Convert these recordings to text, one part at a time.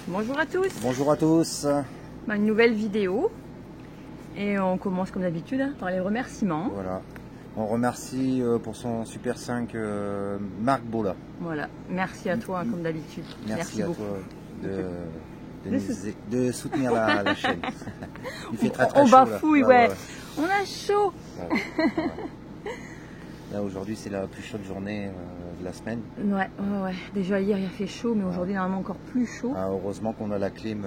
Bonjour à tous. Bonjour à tous. Une nouvelle vidéo. Et on commence comme d'habitude par les remerciements. Voilà. On remercie pour son Super 5 Marc Bola. Voilà. Merci à toi comme d'habitude. Merci à beaucoup. toi de soutenir la chaîne. Il fait très On chaud. bafouille, là. ouais. On a chaud. Ouais. Là aujourd'hui c'est la plus chaude journée de la semaine. Ouais. Déjà hier il a fait chaud, mais aujourd'hui normalement encore plus chaud. Heureusement qu'on a la clim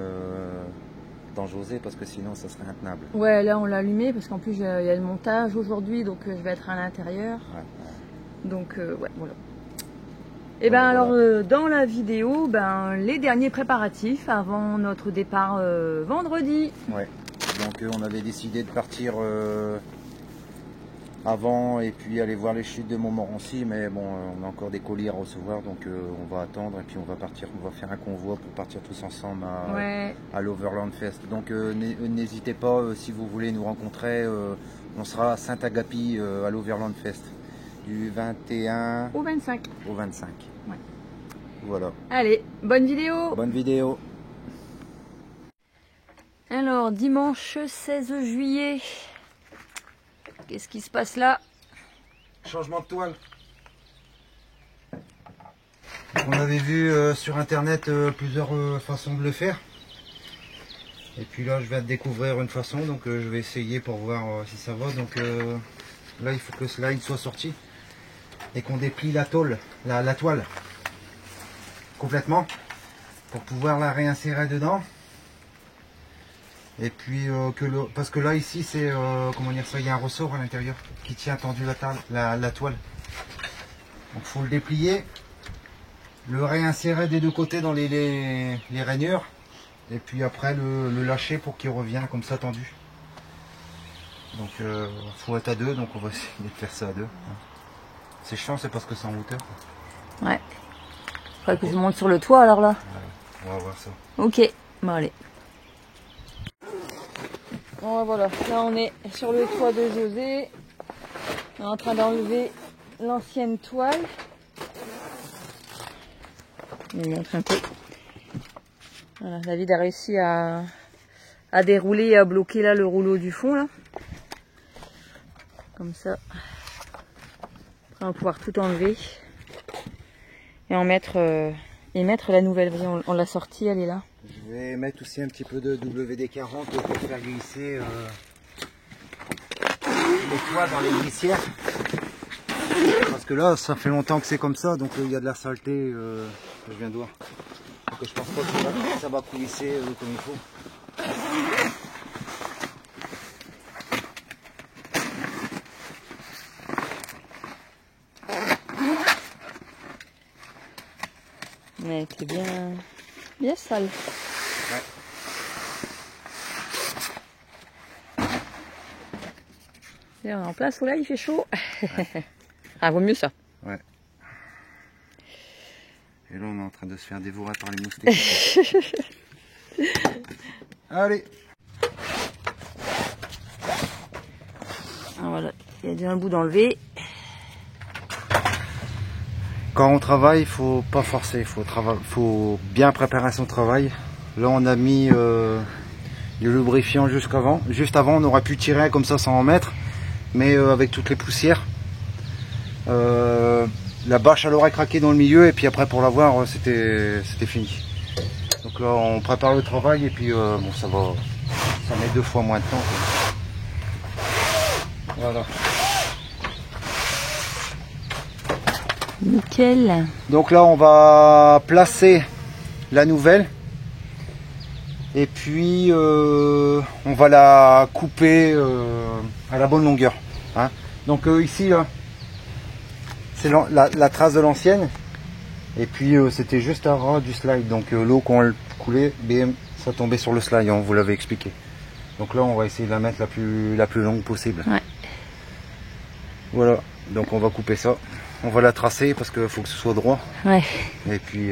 dans José parce que sinon ça serait intenable. Ouais, là on l'a allumé parce qu'en plus il y a le montage aujourd'hui, donc je vais être à l'intérieur. Ouais. Donc ouais, voilà. Et ben alors dans la vidéo, les derniers préparatifs avant notre départ vendredi. Ouais. Donc on avait décidé de partir avant et puis aller voir les chutes de Montmorency, mais bon, on a encore des colis à recevoir, donc on va attendre et puis on va partir, on va faire un convoi pour partir tous ensemble à l'Overland Fest. Donc n'hésitez pas si vous voulez nous rencontrer, on sera à Saint-Agapi à l'Overland Fest du 21 au 25. Au 25. Ouais. Voilà. Allez, bonne vidéo. Bonne vidéo. Alors dimanche 16 juillet. Qu'est-ce qui se passe là? Changement de toile. On avait vu sur internet plusieurs façons de le faire. Et puis là je vais découvrir une façon, donc je vais essayer pour voir si ça va. Donc là il faut que ce line soit sorti et qu'on déplie la toile complètement pour pouvoir la réinsérer dedans. Et puis parce que là ici c'est comment dire ça, il y a un ressort à l'intérieur qui tient tendu la toile. Donc faut le déplier, le réinsérer des deux côtés dans les rainures et puis après le lâcher pour qu'il revienne comme ça tendu. Donc faut être à deux, donc on va essayer de faire ça à deux. C'est chiant, c'est parce que c'est en hauteur. Ouais. Faudrait que je monte sur le toit alors là. Ouais, on va voir ça. Ok, bon allez. Bon voilà, là on est sur le toit de José. On est en train d'enlever l'ancienne toile. Je vais montrer un peu. Voilà, David a réussi à dérouler et à bloquer là le rouleau du fond là. Comme ça. Après on va pouvoir tout enlever. Et mettre la nouvelle. Vous voyez, on l'a sortie, elle est là. Je vais mettre aussi un petit peu de WD-40 pour faire glisser les toits dans les glissières. Parce que là, ça fait longtemps que c'est comme ça, donc il y a de la saleté que je viens de voir. Donc je pense pas que ça va coulisser comme il faut. Mais c'est bien sale. Ouais. Et en plein soleil, il fait chaud. Ouais. Ah, vaut mieux ça. Ouais. Et là, on est en train de se faire dévorer par les moustiques. Allez. Ah, voilà, il y a déjà un bout d'enlever. Quand on travaille, il faut pas forcer, faut bien préparer son travail. Là, on a mis du lubrifiant juste avant, on aurait pu tirer comme ça sans en mettre, mais avec toutes les poussières, la bâche elle aurait craqué dans le milieu et puis après pour l'avoir c'était fini. Donc là, on prépare le travail et puis bon, ça met 2 fois moins de temps, quoi. Voilà. Nickel. Donc là on va placer la nouvelle et puis on va la couper à la bonne longueur, hein. Donc ici là c'est la trace de l'ancienne et puis c'était juste à ras du slide, donc l'eau quand elle coulait, bim, ça tombait sur le slide, on vous l'avait expliqué. Donc là on va essayer de la mettre la plus longue possible. Ouais. Voilà, donc on va couper ça. On va la tracer parce qu'il faut que ce soit droit. Ouais. Et puis,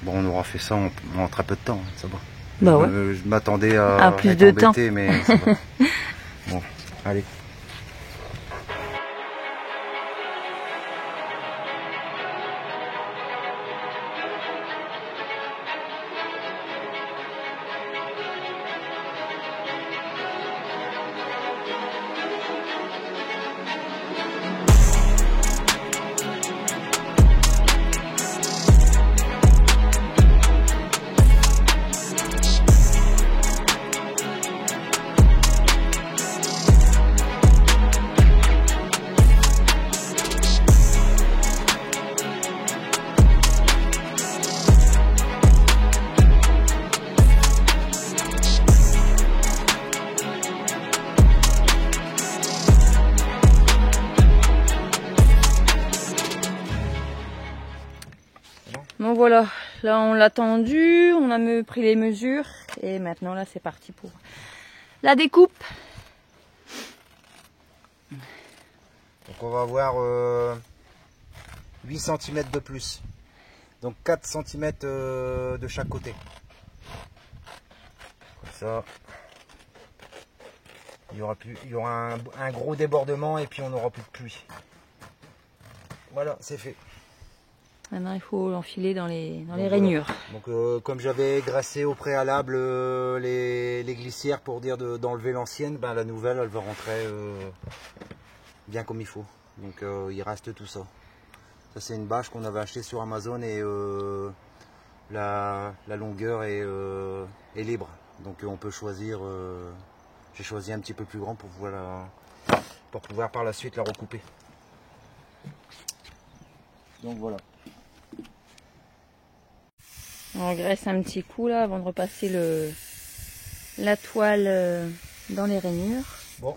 bon, on aura fait ça en très peu de temps, hein, ça va. Bah ouais. Je m'attendais à plus être de embêté, temps. mais ça va. Bon, allez. voilà, là on l'a tendu, on a pris les mesures et maintenant là c'est parti pour la découpe. Donc on va avoir 8 cm de plus. Donc 4 cm de chaque côté. Comme ça, il y aura un gros débordement et puis on n'aura plus de pluie. Voilà, c'est fait. Maintenant il faut l'enfiler dans les Donc, rainures. Donc comme j'avais graissé au préalable les glissières pour dire d'enlever l'ancienne, ben, la nouvelle elle va rentrer bien comme il faut. Donc il reste tout ça. Ça c'est une bâche qu'on avait achetée sur Amazon et la longueur est libre. Donc on peut choisir, j'ai choisi un petit peu plus grand pour pouvoir par la suite la recouper. Donc voilà. On graisse un petit coup là avant de repasser la toile dans les rainures. Bon,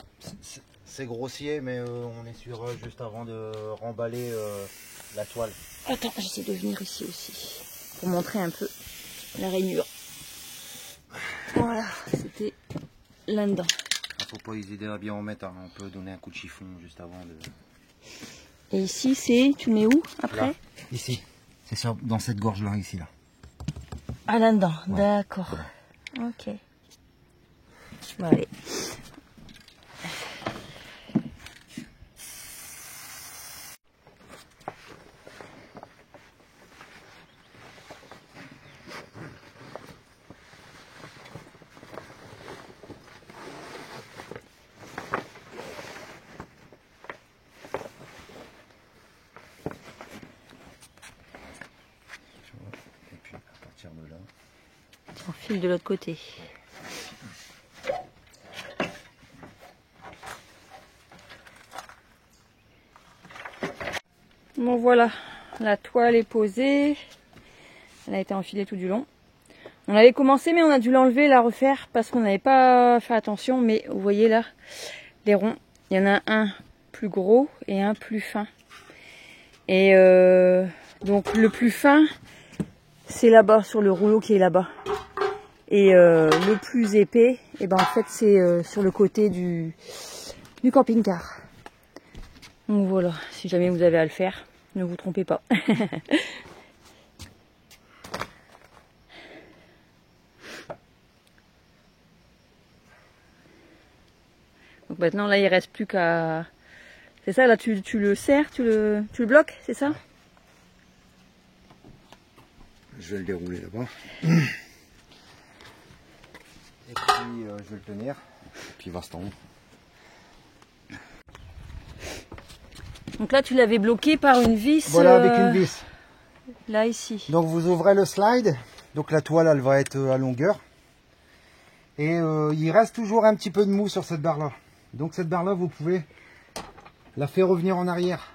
c'est grossier, mais on est sur juste avant de remballer la toile. Attends, j'essaie de venir ici aussi pour montrer un peu la rainure. Voilà, c'était là-dedans. Faut pas hésiter à bien remettre, hein. On peut donner un coup de chiffon juste avant de... Et ici, tu le mets où après? Là, ici, c'est dans cette gorge-là, ici, là. Ah, là-dedans, Ouais. d'accord. Voilà. Ok. Bon, allez. Et puis, à partir de là... On file de l'autre côté. Bon voilà, la toile est posée. Elle a été enfilée tout du long. On avait commencé mais on a dû l'enlever, la refaire parce qu'on n'avait pas fait attention. Mais vous voyez là, les ronds, il y en a un plus gros et un plus fin. Et donc le plus fin, c'est là-bas sur le rouleau qui est là-bas. Et le plus épais, et ben en fait c'est sur le côté du camping-car. Donc voilà, si jamais vous avez à le faire, ne vous trompez pas. Donc maintenant là il reste plus qu'à... C'est ça là, tu le serres, tu le bloques, c'est ça? Je vais le dérouler là-bas. Et puis je vais le tenir. Et puis il va se tendre. Donc là tu l'avais bloqué par une vis. Voilà, avec une vis. Là ici. Donc vous ouvrez le slide. Donc la toile elle va être à longueur. Et il reste toujours un petit peu de mou sur cette barre là. Donc cette barre là vous pouvez la faire revenir en arrière.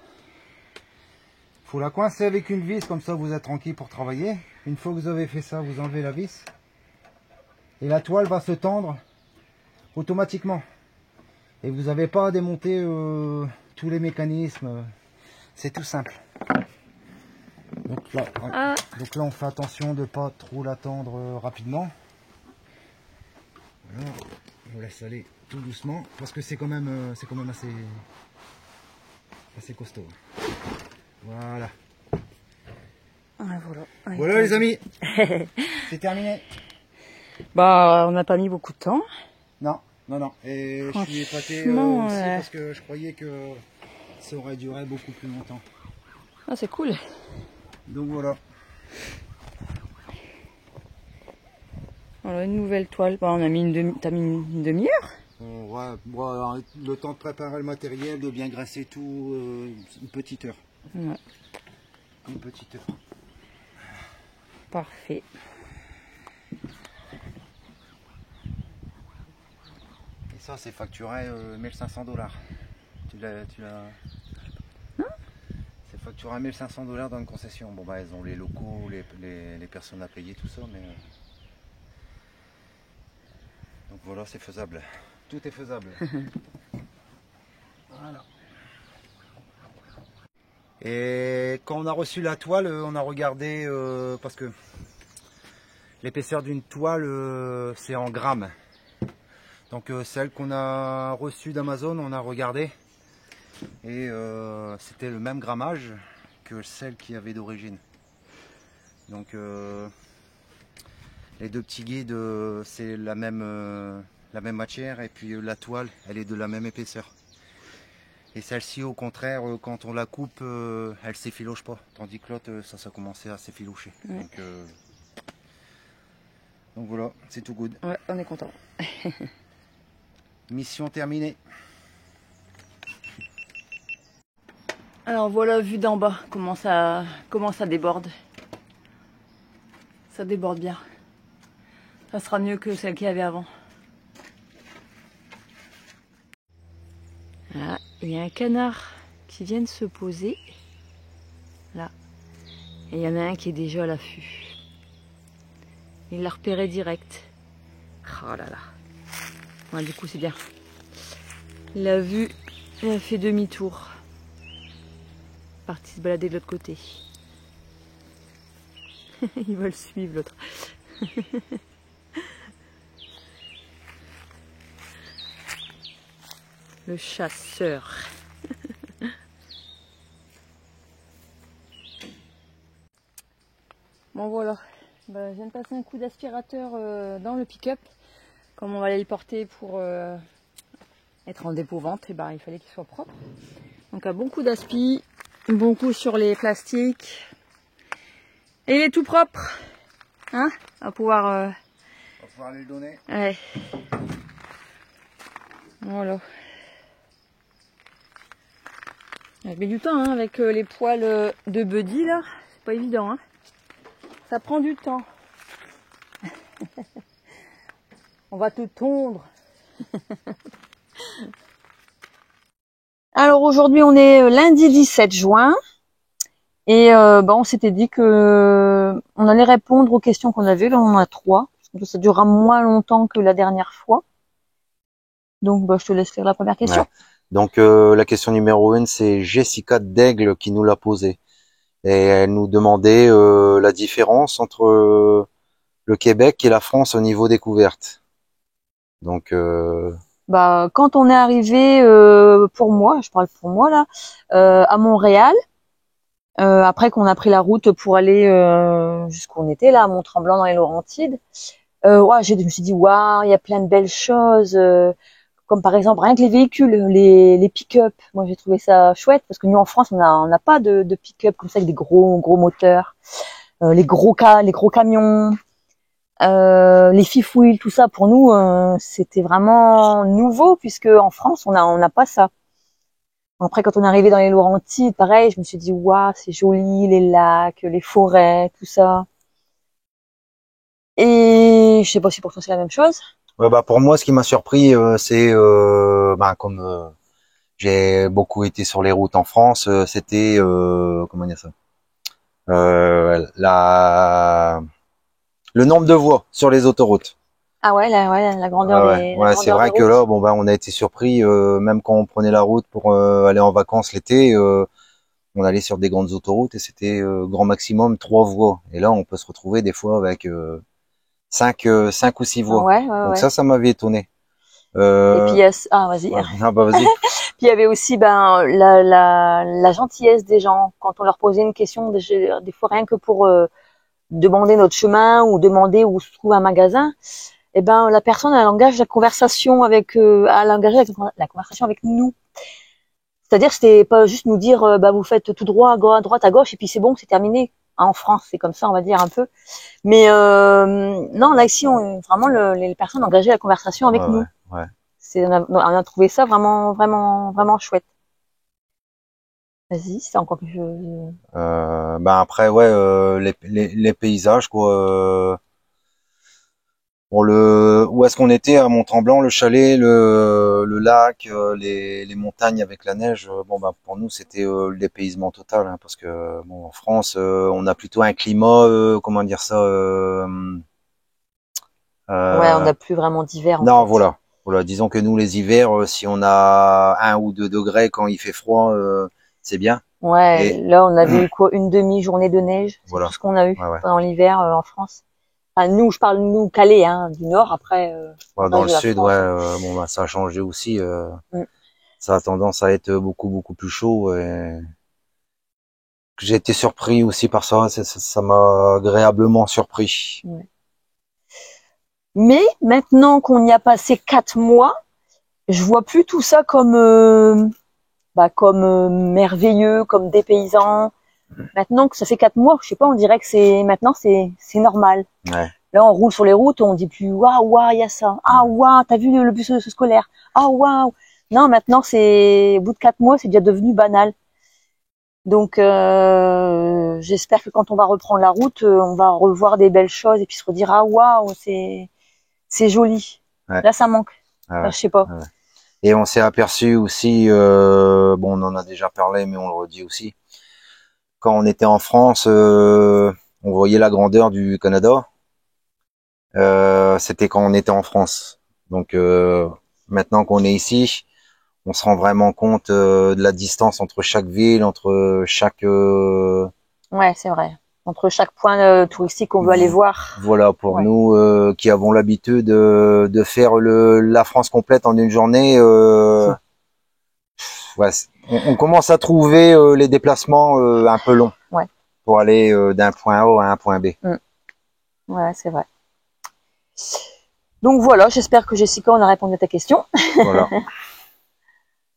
Il faut la coincer avec une vis, comme ça vous êtes tranquille pour travailler. Une fois que vous avez fait ça, vous enlevez la vis. Et la toile va se tendre automatiquement. Et vous n'avez pas à démonter tous les mécanismes. C'est tout simple. Donc là, on fait attention de ne pas trop la tendre rapidement. Voilà. On laisse aller tout doucement parce que c'est quand même assez costaud. Voilà. Ah, voilà. Voilà les amis. C'est terminé. Bah on n'a pas mis beaucoup de temps. Non. Et je suis épaté aussi parce que je croyais que ça aurait duré beaucoup plus longtemps. Ah c'est cool. Donc voilà. Voilà une nouvelle toile. Bah, on a mis t'as mis une demi-heure. Ouais, le temps de préparer le matériel, de bien graisser tout, une petite heure. Ouais. Une petite heure. Parfait. Et ça, c'est facturé 1500 $. Tu l'as... Non. C'est facturé 1500 $ dans une concession. Bon, bah, ils ont les locaux, les personnes à payer, tout ça, mais... Donc voilà, c'est faisable. Tout est faisable. Voilà. Et quand on a reçu la toile, on a regardé, parce que l'épaisseur d'une toile, c'est en grammes. Donc celle qu'on a reçue d'Amazon, on a regardé. Et c'était le même grammage que celle qu'il y avait d'origine. Donc les deux petits guides, c'est la même matière, et puis la toile, elle est de la même épaisseur. Et celle-ci, au contraire, quand on la coupe, elle s'effiloche pas. Tandis que l'autre, ça commençait à s'effilocher. Ouais. Donc voilà, c'est tout good. Ouais, on est content. Mission terminée. Alors voilà, vue d'en bas, comment ça déborde. Ça déborde bien. Ça sera mieux que celle qu'il y avait avant. Ah, il y a un canard qui vient de se poser. Là. Et il y en a un qui est déjà à l'affût. Il l'a repéré direct. Oh là là. Ouais, du coup, c'est bien. Il a vu, il a fait demi-tour. Parti se balader de l'autre côté. Il va le suivre, l'autre. Le chasseur. Bon voilà, je viens de passer un coup d'aspirateur dans le pick-up. Comme on va aller le porter pour être en dépôt-vente, et il fallait qu'il soit propre. Donc un bon coup d'aspi, un bon coup sur les plastiques. Et il est tout propre. Hein, on va pouvoir aller le donner. Ouais. Voilà. Je mets du temps hein, avec les poils de Buddy là, c'est pas évident. Hein. Ça prend du temps. On va te tondre. Alors aujourd'hui on est lundi 17 juin et on s'était dit que on allait répondre aux questions qu'on avait. Là on en a 3. Ça durera moins longtemps que la dernière fois. Donc je te laisse faire la première question. Ouais. Donc la question numéro 1, c'est Jessica d'Aigle qui nous l'a posée. Et elle nous demandait la différence entre le Québec et la France au niveau découverte. Donc quand on est arrivé, pour moi, je parle pour moi là, à Montréal, après qu'on a pris la route pour aller jusqu'où on était là, à Mont-Tremblant dans les Laurentides, je me suis dit waouh, il y a plein de belles choses. Comme par exemple rien que les véhicules, les pick-up. Moi j'ai trouvé ça chouette parce que nous en France on n'a pas de pick-up comme ça avec des gros moteurs, les gros camions, les fifth wheels, tout ça pour nous c'était vraiment nouveau puisque en France on n'a pas ça. Après quand on est arrivé dans les Laurentides, pareil, je me suis dit waouh c'est joli, les lacs, les forêts, tout ça. Et je sais pas si pour toi c'est la même chose. Ouais, pour moi, ce qui m'a surpris, c'est comme j'ai beaucoup été sur les routes en France, c'était comment dire ça, le nombre de voies sur les autoroutes. Ah ouais, la grandeur des. Ouais, c'est vrai que là, on a été surpris, même quand on prenait la route pour aller en vacances l'été, on allait sur des grandes autoroutes et c'était grand maximum 3 voies. Et là, on peut se retrouver des fois avec 5 ou 6 voies. Ouais, donc ça m'avait étonné. Et puis vas-y. Ouais, vas-y. Puis il y avait aussi la gentillesse des gens quand on leur posait une question, des fois rien que pour demander notre chemin ou demander où se trouve un magasin. Et la personne elle engage la conversation avec la conversation avec nous. C'est-à-dire c'était pas juste nous dire vous faites tout droit à droite à gauche et puis c'est bon, c'est terminé. En France, c'est comme ça, on va dire un peu. Mais non, là ici, vraiment les personnes engageaient la conversation avec nous. Ouais. On a trouvé ça vraiment, vraiment, vraiment chouette. Vas-y, c'est encore quelque chose. Après, les paysages, quoi. Où est-ce qu'on était à Mont-Tremblant, le chalet, le lac, les montagnes avec la neige. Pour nous, c'était le dépaysement total, hein, parce que en France, on a plutôt un climat, comment dire ça. On n'a plus vraiment d'hiver. Non, voilà. Disons que nous, les hivers, si on a 1 ou 2 degrés quand il fait froid, c'est bien. Ouais, Et là on avait eu quoi, une demi-journée de neige, c'est voilà. tout ce qu'on a eu Ouais, ouais. pendant l'hiver en France. Enfin nous, je parle nous Calais, hein, du Nord. Après, Voilà, le dans reste le de la sud, ouais, France. bon, bah, ça a changé aussi. Mm. Ça a tendance à être beaucoup plus chaud. Et j'ai été surpris aussi par ça. Ça m'a agréablement surpris. Ouais. Mais maintenant qu'on y a passé 4 mois, je vois plus tout ça comme merveilleux, comme dépaysant. Maintenant que ça fait 4 mois, je sais pas, on dirait que c'est normal. Ouais. Là, on roule sur les routes, on dit plus waouh waouh, il y a ça. Ah waouh, t'as vu le bus scolaire. Ah waouh. Non, maintenant au bout de 4 mois, c'est déjà devenu banal. Donc j'espère que quand on va reprendre la route, on va revoir des belles choses et puis se redire ah waouh, c'est joli. Ouais. Là, ça manque. Ouais. Là, je sais pas. Ouais. Et on s'est aperçu aussi, bon, on en a déjà parlé, mais on le redit aussi. Quand on était en France, on voyait la grandeur du Canada. C'était quand on était en France. Donc maintenant qu'on est ici, on se rend vraiment compte de la distance entre chaque ville, entre chaque Ouais, c'est vrai. Entre chaque point touristique qu'on veut aller voir. voilà, pour Ouais. nous qui avons l'habitude de faire la France complète en une journée. Ouais, on commence à trouver les déplacements un peu longs Ouais. pour aller d'un point A à un point B. Ouais, c'est vrai. Donc voilà, j'espère que Jessica, on a répondu à ta question. Voilà.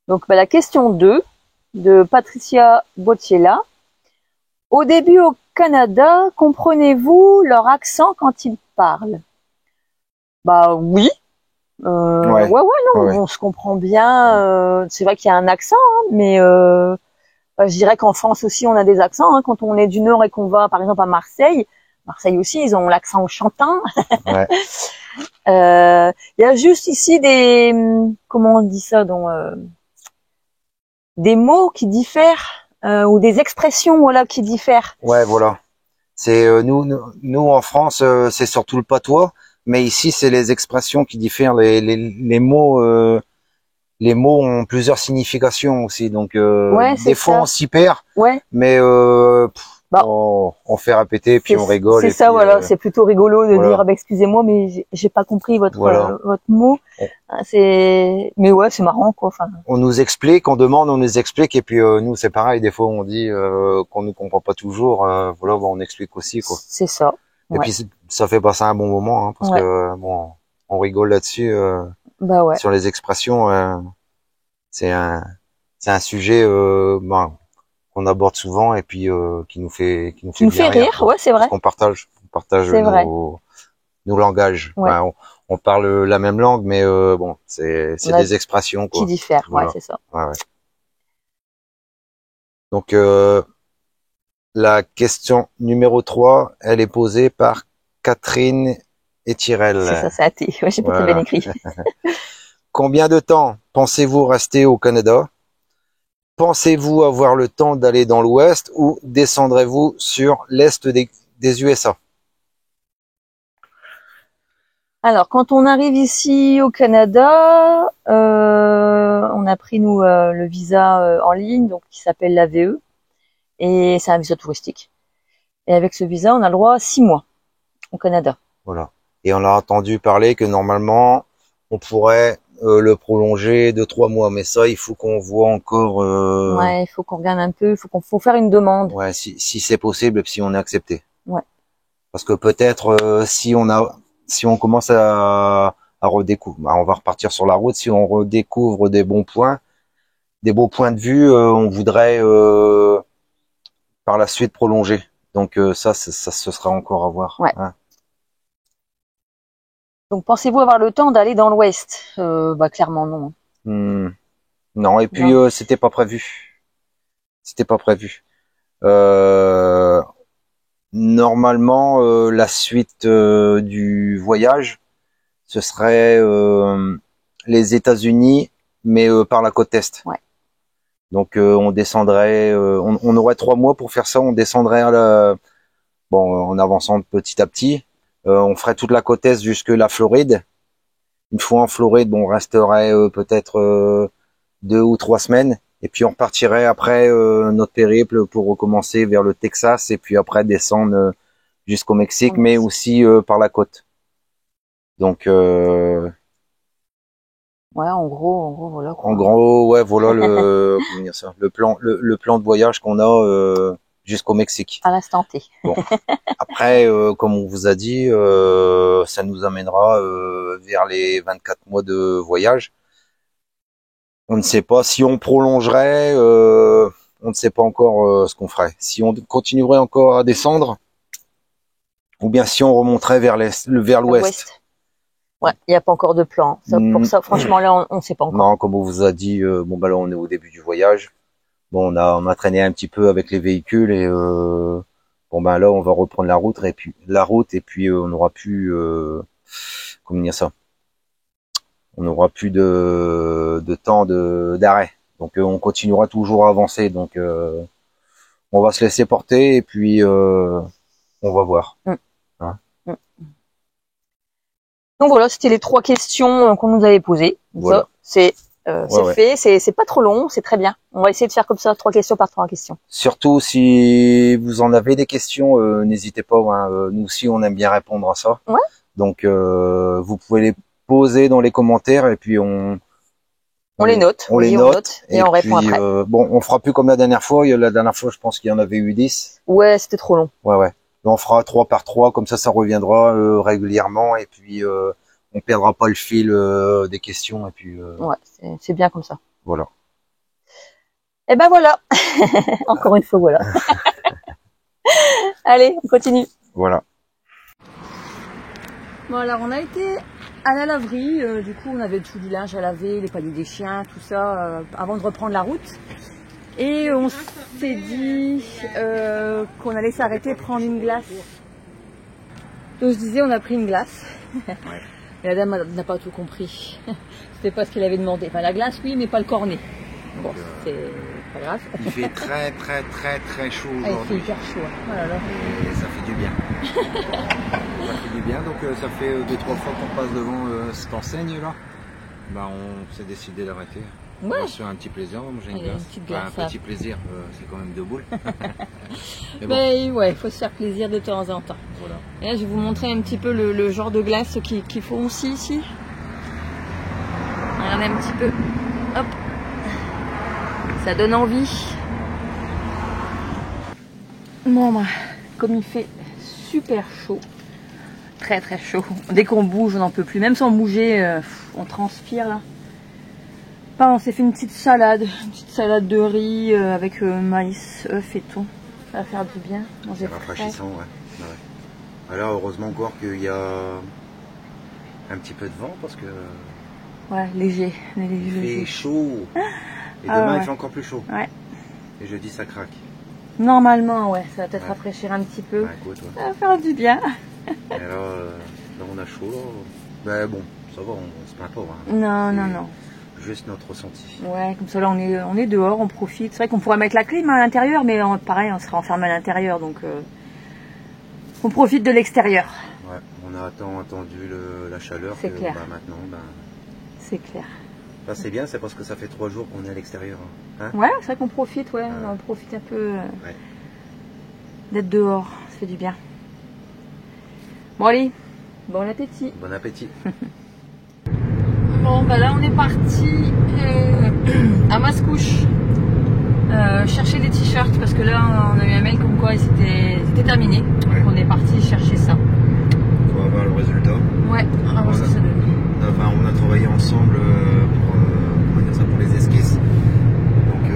Donc la question 2 de Patricia Bocciella. Au début au Canada, comprenez-vous leur accent quand ils parlent? Bah oui. Ouais. Ouais, non, Ouais. on se comprend bien. C'est vrai qu'il y a un accent, hein, mais je dirais qu'en France aussi, on a des accents. Hein, quand on est du Nord et qu'on va, par exemple, à Marseille, Marseille aussi, ils ont l'accent chantant. Ouais. Il y a juste ici comment on dit ça, des mots qui diffèrent ou des expressions, voilà, qui diffèrent. Ouais, voilà. C'est nous en France, c'est surtout le patois, mais ici c'est les expressions qui diffèrent. Les mots ont plusieurs significations aussi, donc Ouais, c'est des fois ça. on s'y perd, Ouais. mais Bah, on fait répéter puis on rigole c'est et ça, puis voilà. C'est plutôt rigolo de voilà. dire, bah, excusez-moi, mais j'ai pas compris Voilà. votre mot. Ah, mais ouais, c'est marrant, quoi. Enfin, On nous explique, on demande, on nous explique, et puis nous c'est pareil. Des fois on dit qu'on ne comprend pas toujours. Voilà, on explique aussi quoi. c'est ça. Et Ouais. puis ça fait passer un bon moment hein, parce Ouais. que bon, on rigole là-dessus Bah ouais. sur les expressions. C'est un c'est un sujet qu'on aborde souvent et puis qui nous Qui fait nous bien fait rire rire, quoi. ouais, c'est Parce vrai. qu'on partage C'est vrai. nos langages. Ouais. Enfin, on parle la même langue, mais bon, c'est On a des expressions qui quoi. diffèrent, Voilà. ouais, c'est ça. Ouais, ouais. Donc la question numéro 3, elle est posée par Catherine et C'est ça, Tyrell. c'est athée. Ouais, j'ai pas très bien Voilà. écrit. Combien de temps pensez-vous rester au Canada? Pensez-vous avoir le temps d'aller dans l'ouest ou descendrez-vous sur l'est des USA? Alors, quand on arrive ici au Canada, on a pris nous le visa en ligne, donc qui s'appelle l'AVE, et c'est un visa touristique. Et avec ce visa, on a le droit à 6 mois au Canada. Voilà. Et on a entendu parler que normalement, on pourrait le prolonger de 3 mois, mais ça, il faut qu'on voit encore. Ouais, il faut qu'on regarde un peu, faut faire une demande. Ouais, si c'est possible, si on est accepté. Ouais. Parce que peut-être si on commence à redécouvrir, on va repartir sur la route. Si on redécouvre des bons points, des beaux points de vue, on voudrait par la suite prolonger. Donc ça, ce sera encore à voir. Ouais. Hein. Donc, pensez-vous avoir le temps d'aller dans l'Ouest? Bah, clairement non. Non, et puis Non. c'était pas prévu. C'était pas prévu. Euh, Normalement, la suite du voyage, ce serait les États-Unis, mais par la côte est. Ouais. Donc on descendrait, on aurait 3 mois pour faire ça. On descendrait en avançant petit à petit. On ferait toute la côte est jusque la Floride. Une fois en Floride, on resterait peut-être 2 ou 3 semaines. Et puis on repartirait après notre périple pour recommencer vers le Texas et puis après descendre jusqu'au Mexique, mais aussi par la côte. Donc ouais, en gros, voilà. Quoi. En gros, ouais, voilà le comment dire ça, le plan de voyage qu'on a jusqu'au Mexique. À l'instant T. Bon. Après, comme on vous a dit, ça nous amènera vers les 24 mois de voyage. On ne sait pas si on prolongerait, on ne sait pas encore ce qu'on ferait. Si on continuerait encore à descendre, ou bien si on remonterait vers l'ouest. Ouais, il n'y a pas encore de plan. Ça, pour ça, franchement, là, on ne sait pas encore. Non, comme on vous a dit, bon bah là on est au début du voyage. Bon, on a traîné un petit peu avec les véhicules et bon ben là on va reprendre la route et puis on n'aura plus comment dire ça. On n'aura plus de temps d'arrêt. Donc on continuera toujours à avancer. Donc on va se laisser porter et puis on va voir. Hein. Donc voilà, c'était les 3 questions qu'on nous avait posées. Voilà. C'est fait, c'est pas trop long, c'est très bien. On va essayer de faire comme ça 3 questions par 3 questions. Surtout si vous en avez des questions, n'hésitez pas. Hein, nous aussi, on aime bien répondre à ça. Ouais. Donc vous pouvez les poser dans les commentaires et puis on les note. On les note et on répond après. Bon, on fera plus comme la dernière fois. La dernière fois, je pense qu'il y en avait eu 10. Ouais, c'était trop long. Ouais. On fera 3 par 3, comme ça reviendra régulièrement et puis on perdra pas le fil des questions et puis. Ouais, c'est bien comme ça. Voilà. Et ben voilà. Encore une fois, voilà. Allez, on continue. Voilà. Bon alors on a été à la laverie, du coup on avait tout du linge à laver, les paniers des chiens, tout ça, avant de reprendre la route. Et on s'est dit qu'on allait s'arrêter prendre une glace. Donc je disais on a pris une glace. Ouais. Et la dame n'a pas tout compris. C'était pas ce qu'elle avait demandé. Enfin la glace oui mais pas le cornet. Bon c'est pas grave. Il fait très chaud aujourd'hui. Il fait hyper chaud. Oh là là. Et ça fait du bien. Ça fait du bien, donc ça fait 2-3 fois qu'on passe devant cette enseigne là. Bah on s'est décidé d'arrêter. Ouais. On va se faire un petit plaisir, on va manger une glace. Un petit plaisir, c'est quand même 2 boules. Mais bon. Ouais, il faut se faire plaisir de temps en temps. Voilà. Et là je vais vous montrer un petit peu le genre de glace qu'ils font aussi ici. Regardez un petit peu. Hop. Ça donne envie. Bon bah, comme il fait super chaud, très chaud, dès qu'on bouge on n'en peut plus, même sans bouger on transpire là. Enfin, on s'est fait une petite salade de riz avec maïs, œufs et tout, ça va faire du bien. C'est rafraîchissant, ouais. Alors heureusement encore qu'il y a un petit peu de vent parce que ouais, léger. Il fait chaud. Et demain il fait encore plus chaud. Ouais. Et jeudi ça craque. Normalement, ouais, ça va peut-être rafraîchir un petit peu. Ouais, écoute, ça va faire du bien. Et là, on a chaud. Ben bon, ça va, on se plaint pas. Hein. Non. Juste notre ressenti. Ouais, comme ça là, on est dehors, on profite. C'est vrai qu'on pourrait mettre la clim à l'intérieur, mais pareil, on sera enfermé à l'intérieur, donc on profite de l'extérieur. Ouais, on a attendu la chaleur. C'est clair. Maintenant, c'est clair. Là, c'est bien, c'est parce que ça fait 3 jours qu'on est à l'extérieur. Hein, ouais, c'est vrai qu'on profite, on profite un peu d'être dehors, ça fait du bien. Bon allez, bon appétit. Bon appétit. Bon bah là on est parti à Mascouche chercher des t-shirts parce que là on a eu un mail comme quoi c'était terminé. Ouais. Donc on est parti chercher ça. On va voir le résultat. Ouais, on va voir ce que ça donne. On a travaillé ensemble pour les esquisses. Donc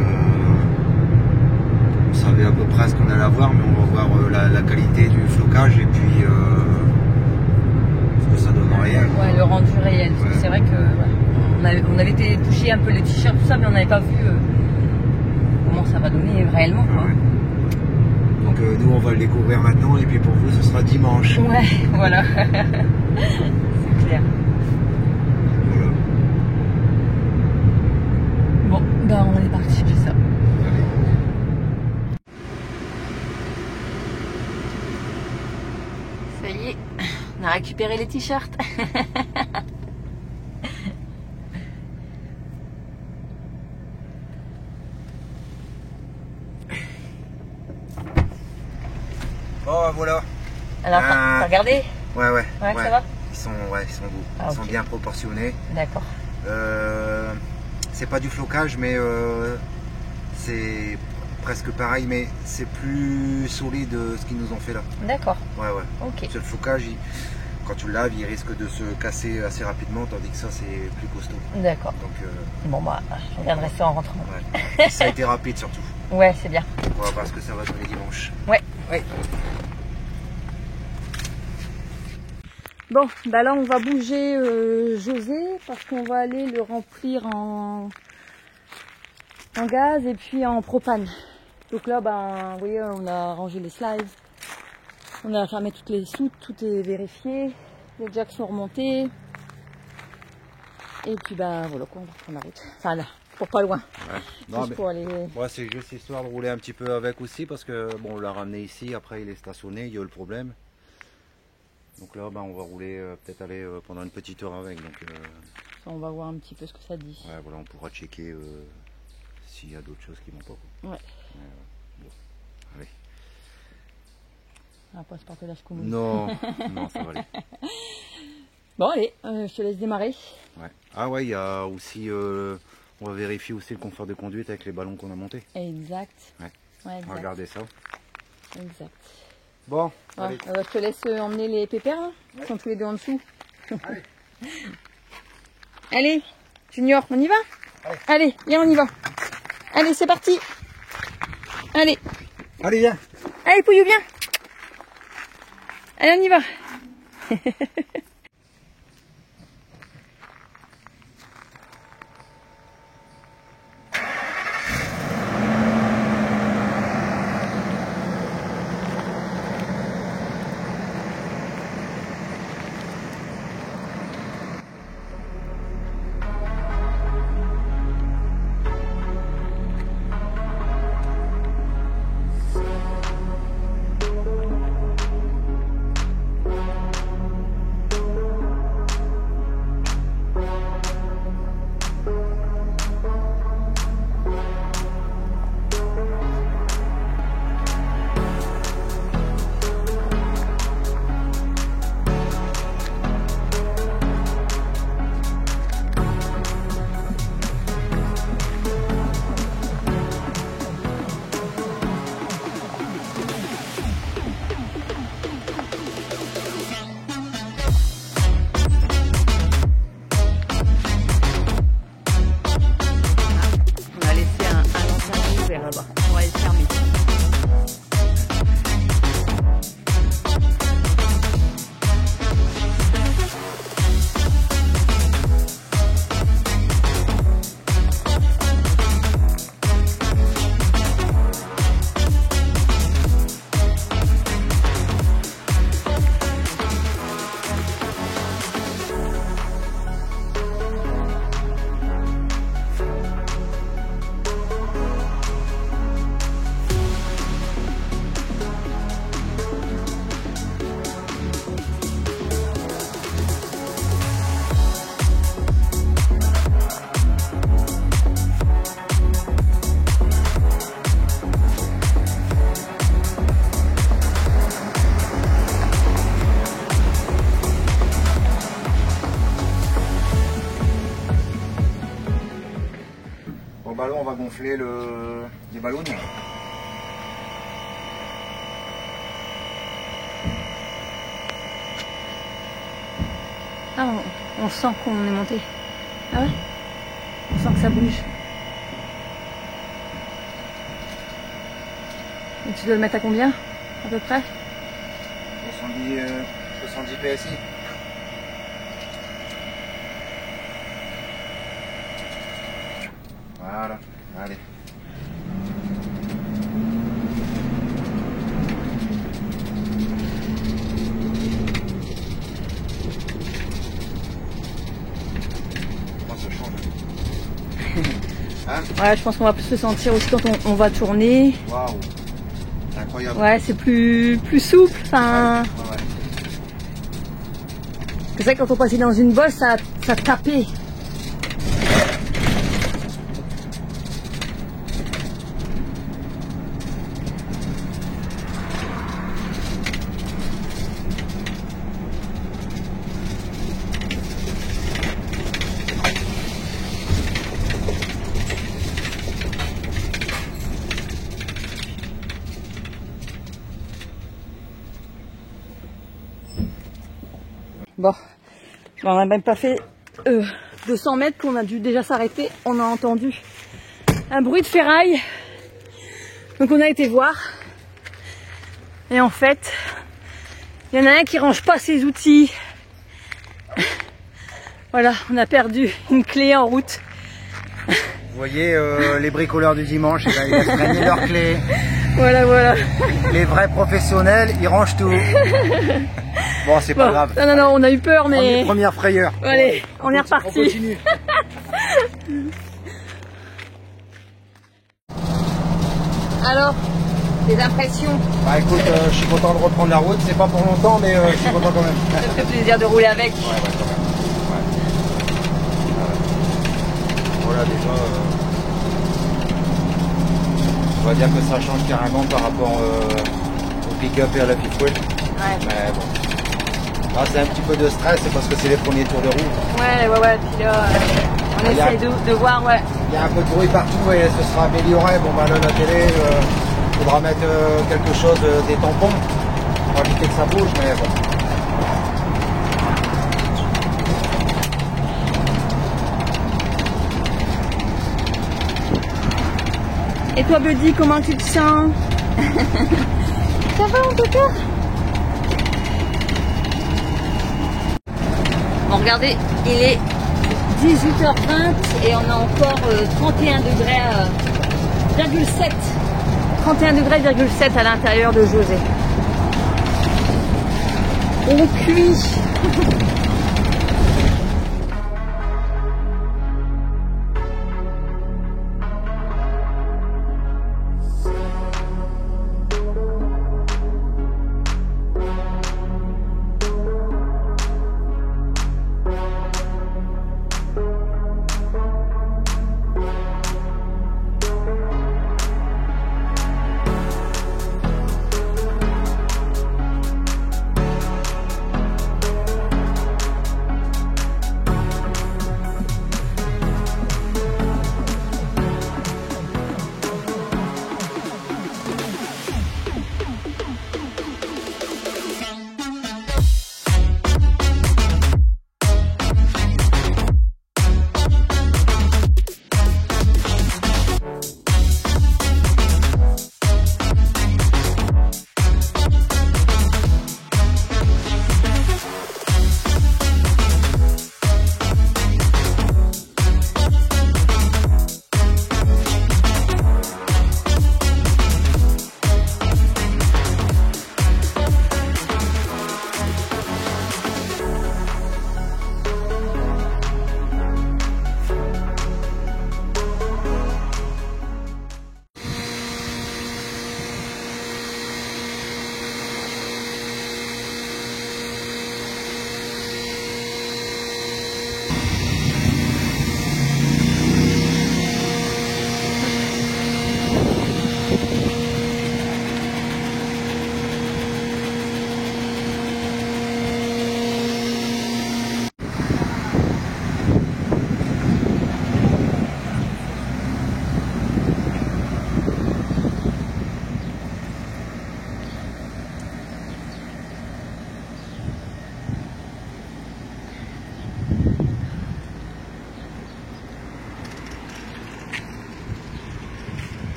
on savait à peu près ce qu'on allait avoir, mais on va voir la qualité du flocage et puis ce que ça donne en réel. Ouais, le rendu réel. Ouais. C'est vrai que on avait été toucher un peu les t-shirts, tout ça, mais on n'avait pas vu comment ça va donner réellement. Quoi. Ouais. Donc nous on va le découvrir maintenant et puis pour vous ce sera dimanche. Ouais, voilà. C'est clair. Voilà. Bon, ben on est parti chercher ça. Ça y est, on a récupéré les t-shirts. Oh, voilà. Alors, t'as regardé? Ouais, Ouais, ça va? Ils sont beaux. Ah, Ils sont bien proportionnés. D'accord. C'est pas du flocage, mais c'est presque pareil, mais c'est plus solide ce qu'ils nous ont fait là. D'accord. Ouais. Ok. Parce que le flocage, quand tu le laves, il risque de se casser assez rapidement, tandis que ça, c'est plus costaud. D'accord. Donc, Bon, bah, je regarderai ça en rentrant. ouais. Ça a été rapide surtout. Ouais, c'est bien. On va voir ce que ça va donner dimanche. Ouais. Bon, bah là, on va bouger José parce qu'on va aller le remplir en gaz et puis en propane. Donc là, bah, vous voyez, on a rangé les slides, on a fermé toutes les soutes, tout est vérifié, les jacks sont remontés. Et puis, bah, voilà quoi, on va prendre la route. Enfin là, pour pas loin. Ouais. Non, mais... pour aller... ouais, c'est juste histoire de rouler un petit peu avec aussi parce que bon, on l'a ramené ici, après il est stationné, il y a eu le problème. Donc là, bah, on va rouler, peut-être aller pendant une petite heure avec. Donc, ça, on va voir un petit peu ce que ça dit. ouais, voilà, on pourra checker s'il y a d'autres choses qui vont pas. Quoi. Ouais. Bon, allez. On va pas se porter la secoue. Non, non, ça va aller. Bon, allez, je te laisse démarrer. Ouais. Ah ouais, il y a aussi, on va vérifier aussi le confort de conduite avec les ballons qu'on a montés. Exact. Ouais. Ouais, exact. On va regarder ça. Exact. Bon, Ouais, allez. je te laisse emmener les pépères, là. Ils sont tous les deux en dessous. Allez. Allez, Junior, on y va? Allez, viens, on y va. Allez, c'est parti. Allez. Allez, viens. Allez, Pouillou, viens. Allez, on y va. ballon, on va gonfler les ballons. Ah, on sent qu'on est monté. Ah ouais? On sent que ça bouge. Et tu dois le mettre à combien, à peu près? 70 PSI. Voilà, allez. Ça change. Hein? Ouais, je pense qu'on va plus se sentir aussi quand on va tourner. Waouh, incroyable. Ouais, c'est plus souple. Enfin, ouais. c'est vrai que quand on passait dans une bosse, ça tapait. Bon, on n'a même pas fait 200 mètres qu'on a dû déjà s'arrêter. On a entendu un bruit de ferraille. Donc on a été voir. Et en fait, il y en a un qui range pas ses outils. Voilà, on a perdu une clé en route. Vous voyez, les bricoleurs du dimanche, ils laissent traîner leurs clés. Voilà, voilà. Les vrais professionnels, ils rangent tout. Bon, c'est pas grave. Non, non, non, on a eu peur, mais... Première frayeur. Allez, on est reparti. On continue. Alors, des impressions? Bah écoute, je suis content de reprendre la route. C'est pas pour longtemps, mais je suis content quand même. Ça fait plaisir de rouler avec. Ouais, quand même. Voilà, déjà, on va dire que ça change carrément par rapport au pick-up et à la fifth wheel. Ouais. Mais bon, là c'est un petit peu de stress, c'est parce que c'est les premiers tours de roue. Ouais, puis là, on essaie de voir, ouais. Il y a un peu de bruit partout et ce sera amélioré. Bon bah là, la télé, il faudra mettre quelque chose, des tampons, pour éviter que ça bouge, mais bon. Et toi, Buddy, comment tu te sens? Ça va en tout cas? Bon, regardez, il est 18h20 et on a encore 31 degrés, 31 degrés, 7 à l'intérieur de José. On cuit.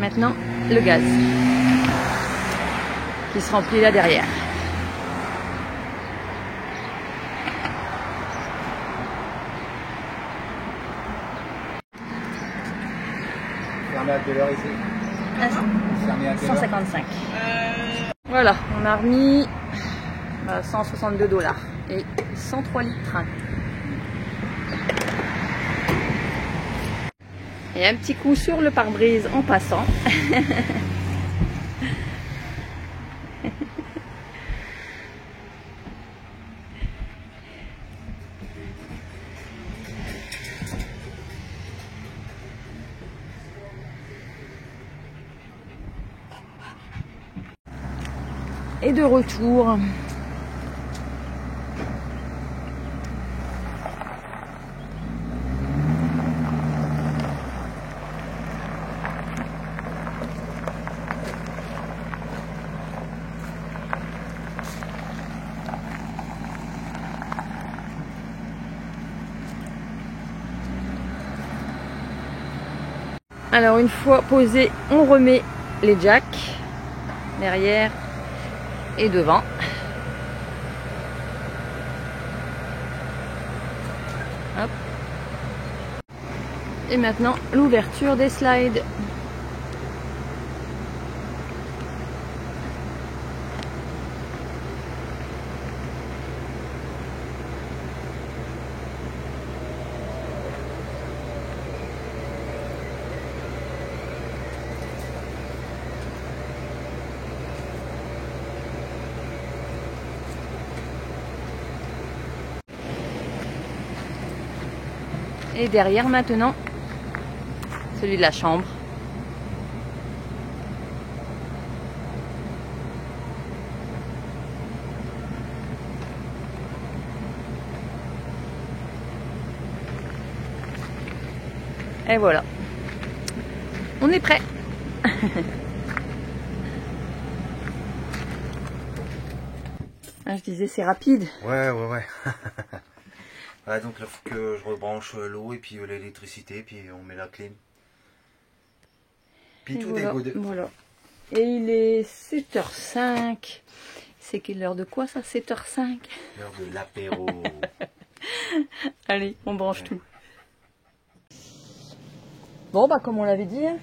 Maintenant, le gaz qui se remplit là derrière. Fermé à quelle heure ici? Fermé à quelle heure? 155. Voilà, on a remis 162 $ et 103 litres. Et un petit coup sur le pare-brise en passant. Et de retour. Alors une fois posé, on remet les jacks derrière et devant. Hop. Et maintenant l'ouverture des slides. Et derrière maintenant, celui de la chambre. Et voilà. On est prêt. Ah, je disais c'est rapide. Ouais. Ouais, donc là, faut que je rebranche l'eau et puis l'électricité, puis on met la clim. Puis Et tout voilà, est godé. voilà. Et il est 7h05. C'est quelle heure de quoi ça, 7h05? L'heure de l'apéro. Allez, on branche tout. Bon, bah comme on l'avait dit, hein.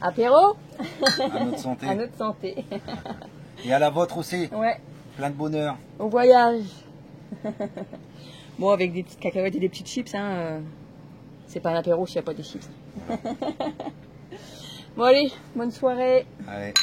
Apéro. À notre santé. À notre santé. Et à la vôtre aussi. Ouais, Plein de bonheur. au voyage. Bon, avec des petites cacahuètes et des petites chips, hein. C'est pas un apéro s'il n'y a pas des chips. Bon allez, bonne soirée. Allez.